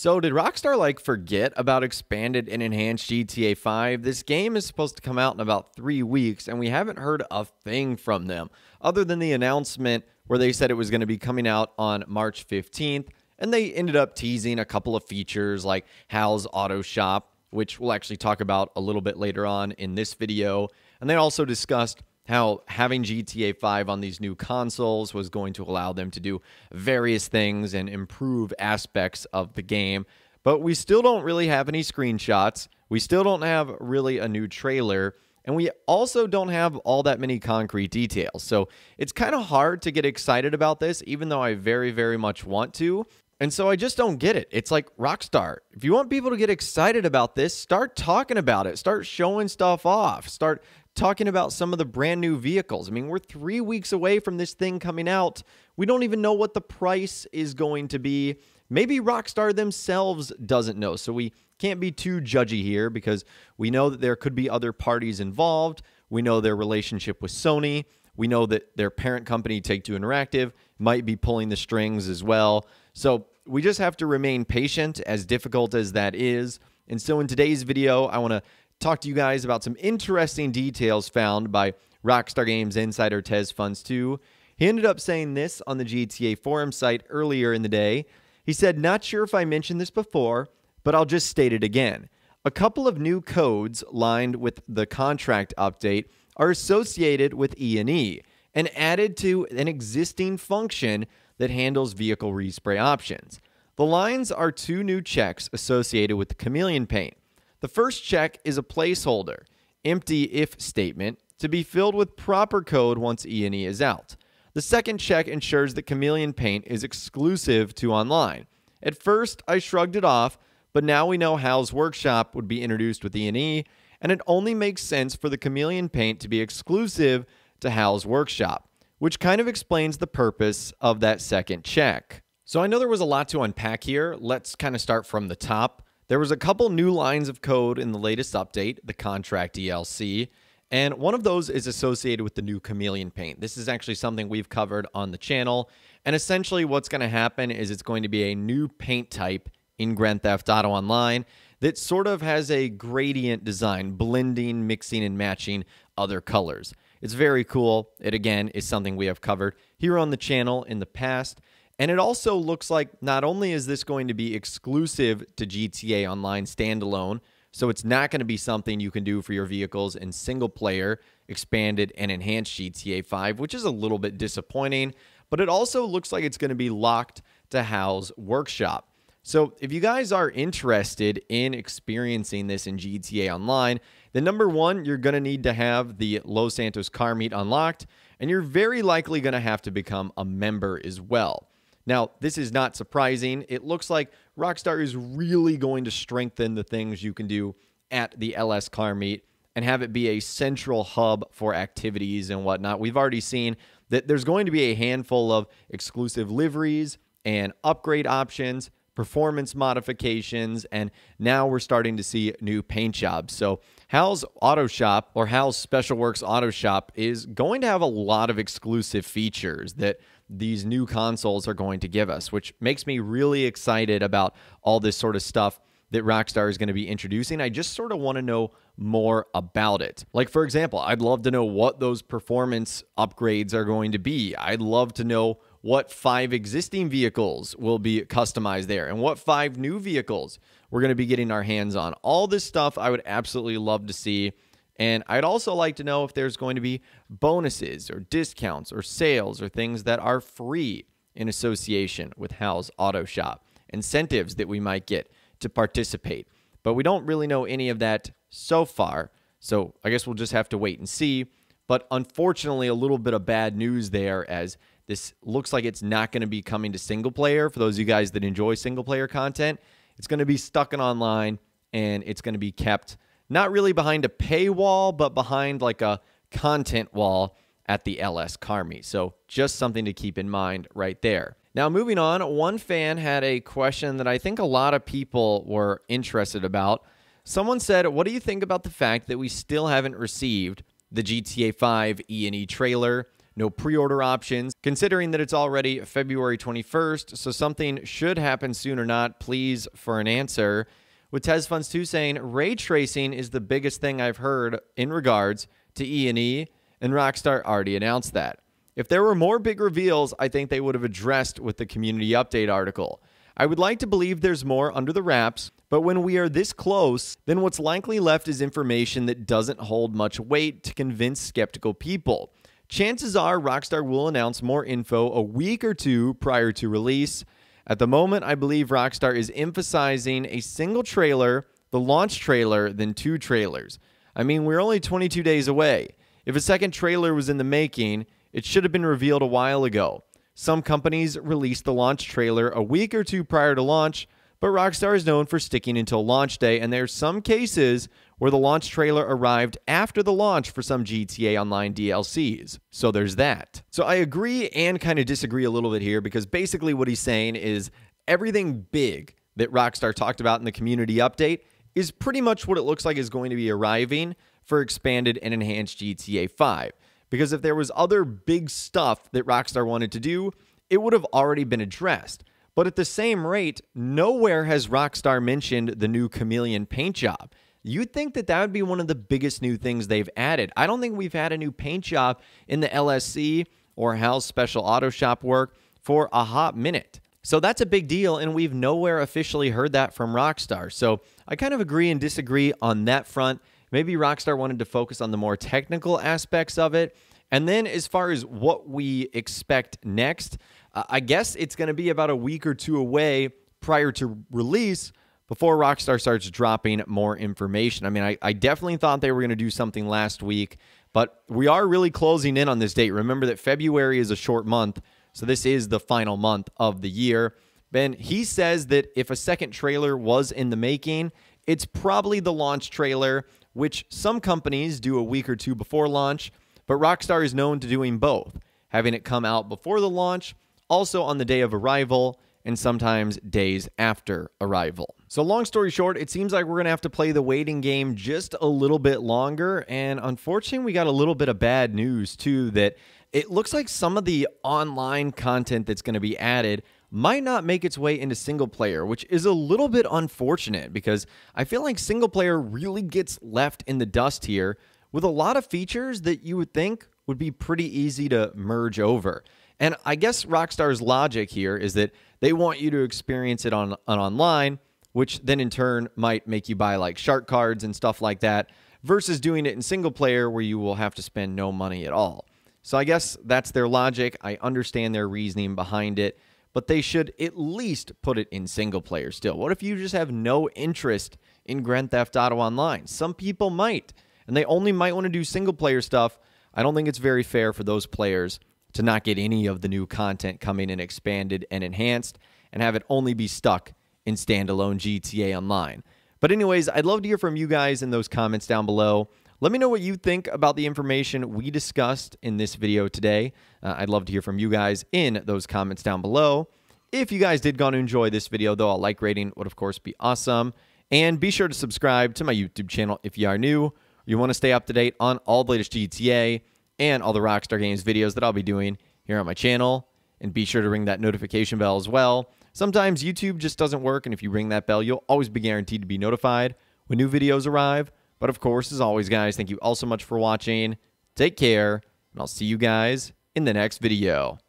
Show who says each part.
Speaker 1: So did Rockstar like forget about expanded and enhanced GTA 5? This game is supposed to come out in about 3 weeks and we haven't heard a thing from them other than the announcement where they said it was going to be coming out on March 15th, and they ended up teasing a couple of features like Hal's Auto Shop, which we'll actually talk about a little bit later on in this video. And they also discussed how having GTA 5 on these new consoles was going to allow them to do various things and improve aspects of the game. But we still don't really have any screenshots. We still don't have really a new trailer. And we also don't have all that many concrete details. So it's kind of hard to get excited about this, even though I very, very much want to. And so I just don't get it. It's like, Rockstar, if you want people to get excited about this, start talking about it. Start showing stuff off. Start talking about some of the brand new vehicles. I mean, we're 3 weeks away from this thing coming out. We don't even know what the price is going to be. Maybe Rockstar themselves doesn't know. So we can't be too judgy here because we know that there could be other parties involved. We know their relationship with Sony. We know that their parent company, Take-Two Interactive, might be pulling the strings as well. So we just have to remain patient, as difficult as that is. And so in today's video, I want to talk to you guys about some interesting details found by Rockstar Games insider Tez Funds 2. He ended up saying this on the GTA forum site earlier in the day. He said, "Not sure if I mentioned this before, but I'll just state it again. A couple of new codes lined with the contract update are associated with E&E and added to an existing function that handles vehicle respray options. The lines are 2 new checks associated with the chameleon paint. The first check is a placeholder, empty if statement, to be filled with proper code once E&E is out. The second check ensures that chameleon paint is exclusive to online. At first, I shrugged it off, but now we know Hal's Workshop would be introduced with E&E, and it only makes sense for the chameleon paint to be exclusive to Hal's Workshop, which kind of explains the purpose of that second check." So I know there was a lot to unpack here. Let's kind of start from the top. There was a couple new lines of code in the latest update, the contract DLC, and one of those is associated with the new chameleon paint. This is actually something we've covered on the channel, and essentially what's going to happen is it's going to be a new paint type in Grand Theft Auto Online that sort of has a gradient design, blending, mixing, and matching other colors. It's very cool. It, again, is something we have covered here on the channel in the past. And it also looks like not only is this going to be exclusive to GTA Online standalone, so it's not going to be something you can do for your vehicles in single player, expanded, and enhanced GTA 5, which is a little bit disappointing, but it also looks like it's going to be locked to Hal's Workshop. So if you guys are interested in experiencing this in GTA Online, then number one, you're going to need to have the Los Santos car meet unlocked, and you're very likely going to have to become a member as well. Now, this is not surprising. It looks like Rockstar is really going to strengthen the things you can do at the LS car meet and have it be a central hub for activities and whatnot. We've already seen that there's going to be a handful of exclusive liveries and upgrade options, performance modifications, and now we're starting to see new paint jobs. So Hal's Auto Shop, or Hal's Special Works Auto Shop, is going to have a lot of exclusive features that these new consoles are going to give us, which makes me really excited about all this sort of stuff that Rockstar is going to be introducing. I just sort of want to know more about it. Like, for example, I'd love to know what those performance upgrades are going to be. I'd love to know what 5 existing vehicles will be customized there and what 5 new vehicles we're going to be getting our hands on. All this stuff I would absolutely love to see. And I'd also like to know if there's going to be bonuses or discounts or sales or things that are free in association with Hal's Auto Shop, incentives that we might get to participate. But we don't really know any of that so far, so I guess we'll just have to wait and see. But unfortunately, a little bit of bad news there, as this looks like it's not going to be coming to single player. For those of you guys that enjoy single player content, it's going to be stuck in online, and it's going to be kept not really behind a paywall, but behind like a content wall at the LS car meet. So just something to keep in mind right there. Now, moving on, one fan had a question that I think a lot of people were interested about. Someone said, "What do you think about the fact that we still haven't received the GTA 5 E&E trailer, no pre-order options. Considering that it's already February 21st, so something should happen soon or not, please for an answer. With TezFunds2 saying, ray tracing is the biggest thing I've heard in regards to E&E, and Rockstar already announced that. If there were more big reveals, I think they would have addressed with the community update article. I would like to believe there's more under the wraps, but when we are this close, then what's likely left is information that doesn't hold much weight to convince skeptical people. Chances are Rockstar will announce more info a week or two prior to release. At the moment, I believe Rockstar is emphasizing a single trailer, the launch trailer, than 2 trailers. I mean, we're only 22 days away. If a second trailer was in the making, it should have been revealed a while ago. Some companies release the launch trailer a week or two prior to launch, but Rockstar is known for sticking until launch day, and there's some cases where the launch trailer arrived after the launch for some GTA Online DLCs. So there's that. So I agree and kind of disagree a little bit here, because basically what he's saying is everything big that Rockstar talked about in the community update is pretty much what it looks like is going to be arriving for expanded and enhanced GTA 5. Because if there was other big stuff that Rockstar wanted to do, it would have already been addressed. But at the same rate, nowhere has Rockstar mentioned the new Chameleon paint job. You'd think that that would be one of the biggest new things they've added. I don't think we've had a new paint job in the LSC or Hal's Special Auto Shop work for a hot minute. So that's a big deal, and we've nowhere officially heard that from Rockstar. So I kind of agree and disagree on that front. Maybe Rockstar wanted to focus on the more technical aspects of it. And then as far as what we expect next, I guess it's going to be about a week or two away prior to release before Rockstar starts dropping more information. I mean, I definitely thought they were going to do something last week, but we are really closing in on this date. Remember that February is a short month, so this is the final month of the year. Ben, he says that if a second trailer was in the making, it's probably the launch trailer, which some companies do a week or two before launch, but Rockstar is known to doing both, having it come out before the launch, also on the day of arrival, and sometimes days after arrival. So long story short, it seems like we're going to have to play the waiting game just a little bit longer, and unfortunately we got a little bit of bad news too, that it looks like some of the online content that's going to be added might not make its way into single player, which is a little bit unfortunate because I feel like single player really gets left in the dust here with a lot of features that you would think would be pretty easy to merge over. And I guess Rockstar's logic here is that they want you to experience it on online, which then in turn might make you buy like shark cards and stuff like that, versus doing it in single player where you will have to spend no money at all. So I guess that's their logic. I understand their reasoning behind it, but they should at least put it in single player still. What if you just have no interest in Grand Theft Auto Online? Some people might, and they only might want to do single player stuff. I don't think it's very fair for those players to not get any of the new content coming in expanded and enhanced and have it only be stuck in standalone GTA Online. But anyways, I'd love to hear from you guys in those comments down below. Let me know what you think about the information we discussed in this video today. I'd love to hear from you guys in those comments down below. If you guys did go to enjoy this video, though, a like rating would, of course, be awesome. And be sure to subscribe to my YouTube channel if you are new, or you want to stay up to date on all the latest GTA and all the Rockstar Games videos that I'll be doing here on my channel. And be sure to ring that notification bell as well. Sometimes YouTube just doesn't work, and if you ring that bell, you'll always be guaranteed to be notified when new videos arrive. But of course, as always, guys, thank you all so much for watching. Take care, and I'll see you guys in the next video.